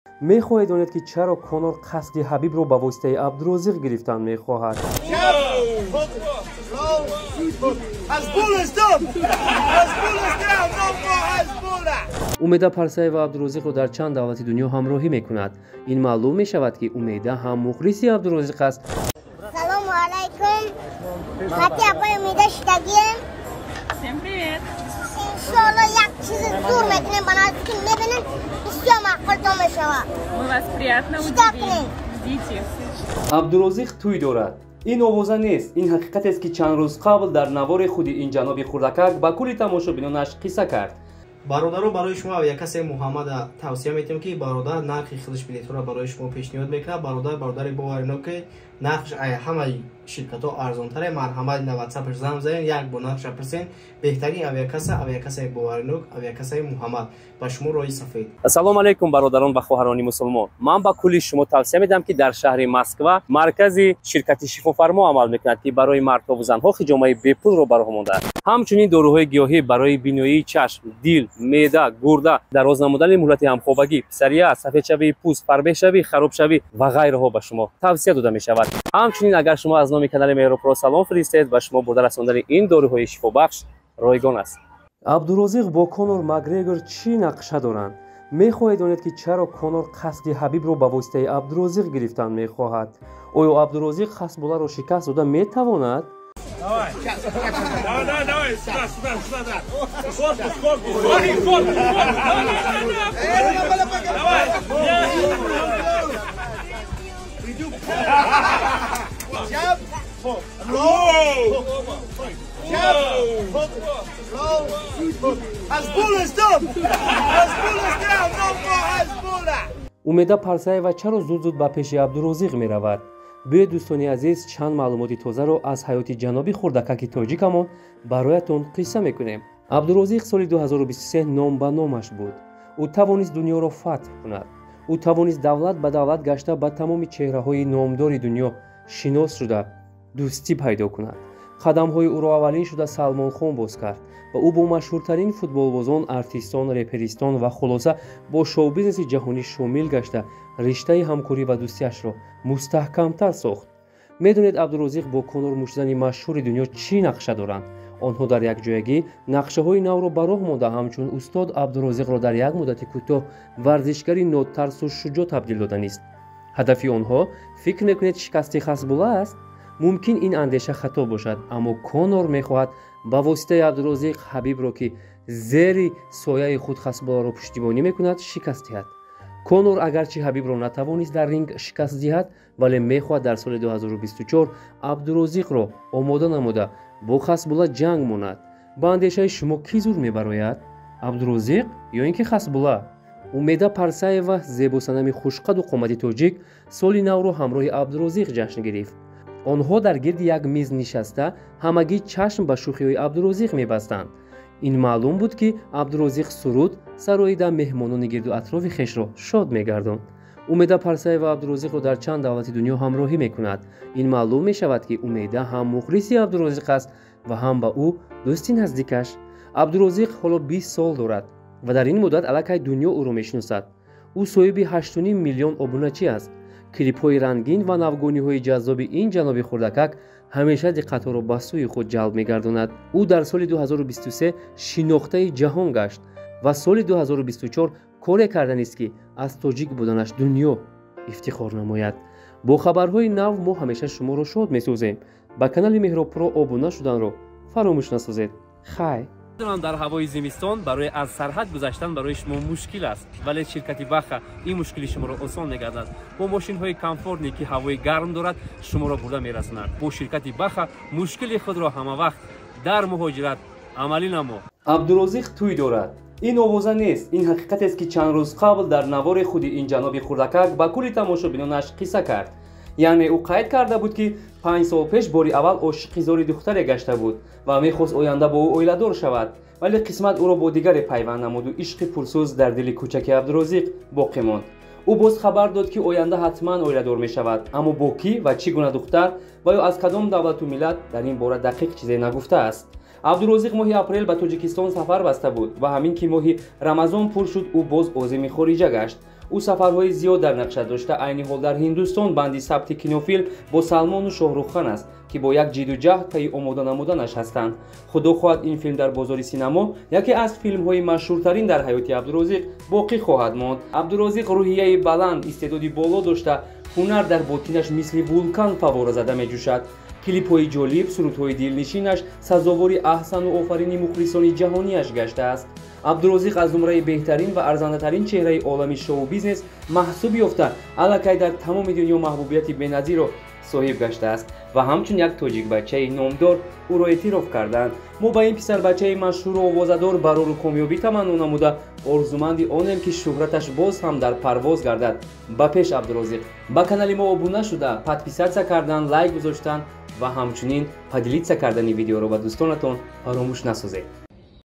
мехоҳед донед ки чаро Конор қасди Ҳабибро ба воситаи Абдурозиқ гирифтан мехоҳад. умеда парсаева Абдурозиқро дар чанд давлати дунё ҳамроҳӣ мекунад. ин маълум мешавад ки умеда ҳам мухлиси Абдурозиқ аст. Салому алайкум. Хати апай умеда шидагием. Всем привет. Иншалло як чизи зур метунем ба наздики мебинем. Бисёр маъқултон мешавад. Мы вас приятно удивим. Ждите. Абдурозиқ тӯй дорад. ин овоза нест, ин ҳақиқатест ки чанд рӯз қабл дар навори худи ин ҷаноби хурдакак ба кулли тамошобинонаш қисса кард. бародаро барои шумо авиакасе Муҳаммада тавсия метем ки бародар нархи хилиш билетҳоро барои шумо пешниҳод мекунад. бародари боваринок ки нархш ҳамаи ширкатҳо арзонтаре, марҳамат на WhatsApp зам занед, як бо нархша пурсен. беҳтарин авиакасаи боваринок, авиакасаи Муҳаммад ба шумо роҳи сафед. ассалому алайкум бародарон ва хоҳарони мусулмон. ман ба кулли шумо тавсия медам ки дар шаҳри Москва маркази ширкати шифофармо амал мекунад ки барои мардҳову занҳо хиҷомаи бепулро бароҳо мондааст. ҳамчунин дороҳои гиёҳӣ барои биноии чашм, дил, меъда, гурда, дароз намудани муҳлати ҳамхобагӣ, писария, сафедшавии пӯст, фарбехшавӣ, харобшавӣ ва ғайраҳо ба шумо тавсия дода мешавад. ҳамчунин агар шумо аз номи канали Меҳробро салом фиристед, ба шумо бурда расондани ин доруҳои шифобахш ройгон аст. Абдурозиқ бо Конор Макгрегор чӣ нақша доранд? мехоҳед донед ки чаро Конор қасди Ҳабибро ба воситаи Абдурозиқ гирифтан мехоҳад. оё Абдурозиқ хасбуларо шикаст дода метавонад? Давай, сюда. Корпус. умеда парсаева чаро зуд ба пеши Абдурозиқ меравад? биёед дӯстони азиз, чанд маълумоти тозаро аз ҳаёти ҷаноби хурдакаки тоҷикамон бароятон қисса мекунем. Абдурозиқ соли 2023 ном ба номаш буд. ӯ тавонист дунёро фатҳ кунад. ӯ тавонист давлат ба давлат гашта ба тамоми чеҳраҳои номдори дунё шинос шуда дӯстӣ пайдо кунад. қадамҳои ӯро аввалин шуда Салмонхон боз кард ва ӯ бо машҳуртарин футболбозон, артистон, реперистон ва хулоса бо шоу-бизнеси ҷаҳонӣ шомил гашта риштаи ҳамкорӣ ва дӯстиашро мустаҳкамтар сохт. медонед Абдурозиқ бо Конор мушзани машҳури дунё чӣ нақша доранд? онҳо дар якҷоягӣ нақшаҳои навро ба роҳ монда ҳамчун устод Абдурозиқро дар як муддати кӯтоҳ варзишгари нотарсу шуҷоъ табдил доданист. ҳадафи онҳо фикр мекунед шикасти Хасбулла аст? мумкин ин андеша хато бошад, аммо Конор мехоҳад ба воситаи Абдурозиқ Ҳабибро ки зери сояи худ Хасбулларо пуштибонӣ мекунад шикаст диҳад. Конор агарчи Ҳабибро натавонист дар ринг шикаст диҳад, вале мехоҳад дар соли 2024 Абдурозиқро омода намуда бо Хасбулла ҷанг монад. ба андешаи шумо кӣ зуд мебарояд? Абдурозиқ ё ин ки Хасбулла? умеда парсаева, зебосанами хушқаду қомати тоҷик, соли навро ҳамроҳи Абдурозиқ ҷашн гирифт. онҳо дар гирди як миз нишаста ҳамагӣ чашм ба шӯхиҳои Абдурозиқ мебастанд. ин маълум буд ки Абдурозиқ суруд сароида меҳмонони гирду атрофи хешро шод мегардонд. умеда парсаева Абдурозиқро дар чанд давлати дунё ҳамроҳӣ мекунад. ин маълум мешавад ки умеда ҳам мухлиси Абдурозиқ аст ва ҳам ба ӯ дӯсти наздикаш. Абдурозиқ ҳоло 20 сол дорад ва дар ин муддат аллакай дунё ӯро мешиносад. ӯ соҳиби 8.5 миллион обуначӣ аст. клипҳои рангин ва навгониҳои ҷаззоби ин ҷаноби хурдакак ҳамеша диққатҳоро ба сӯи худ ҷалб мегардонад. ӯ дар соли 2023 шинохтаи ҷаҳон гашт ва соли 2024 коре карданист ки аз тоҷик буданаш дунё ифтихор намояд. бо хабарҳои нав мо ҳамеша шуморо шод месозем. ба канали Меҳробро обуна шуданро фаромӯш насозед. хай дар ҳавои зимистон барои аз сарҳад гузаштан барои шумо мушкил аст, вале ширкати Баха ин мушкили шуморо осон мегардад. бо мошинҳои комфортне ки ҳавои гарм дорад шуморо бурда мерасонад. бо ширкати Баха мушкили худро ҳамавақт дар муҳоҷират амалӣ намо. Абдурозиқ тӯй дорад. ин овоза нест, ин ҳақиқатест ки чанд рӯз қабл дар навори худи ин ҷаноби хурдакак ба кулли тамошобинонаш қисса кард. яъне ӯ қайд карда буд ки 5 сол пеш бори аввал ошиқи зори духтаре гашта буд ва мехост оянда бо ӯ оиладор шавад, вале қисмат ӯро бо дигаре пайванд намуду ишқи пурсӯз дар дили кӯчаки Абдурозиқ боқӣ монд. ӯ боз хабар дод ки оянда ҳатман оиладор мешавад, аммо бо кӣ ва чӣ гуна духтар ва ё аз кадом давлату миллат дар ин бора дақиқ чизе нагуфтааст. Абдурозиқ моҳи апрел ба Тоҷикистон сафар баста буд ва ҳамин ки моҳи Рамазон пур шуд, ӯ боз озими хориҷа гашт. ӯ сафарҳои зиёд дар нақша дошта, айни ҳол дар Ҳиндустон банди сабти кинофилм бо Салмону Шоҳруххан аст ки бо як ҷиддуҷаҳд пайи омода намуданаш ҳастанд. Худо хоҳад ин филм дар бозори синемо яке аз филмҳои машҳуртарин дар ҳаёти Абдурозиқ боқӣ хоҳад монд. Абдурозиқ рӯҳияи баланд, истеъдоди боло дошта, ҳунар дар ботинаш мисли вулкан фаввора зада меҷӯшад. клипҳои ҷолиб, сурудҳои дилнишинаш сазовори аҳсану офарини мухлисони ҷаҳонияш гаштааст. Абдурозиқ аз зумраи беҳтарин ва арзандатарин чеҳраи олами шоу-бизнес маҳсуб ёфта, аллакай дар тамоми дунё маҳбубияти беназиро соҳиб гаштааст ва ҳамчун як тоҷикбачаи номдор ӯро эътироф карданд. мо ба ин писарбачаи машҳуру овозадор барору комёбӣ таманно намуда орзуманди онем ки шӯҳраташ боз ҳам дар парвоз гардад. ба пеш Абдурозиқ. ба канали мо обуна шуда, подписатсия кардан, лайк гузоштан ва ҳамчунин падилитсия кардани видеоро ба дӯстонатон фаромӯш насозед.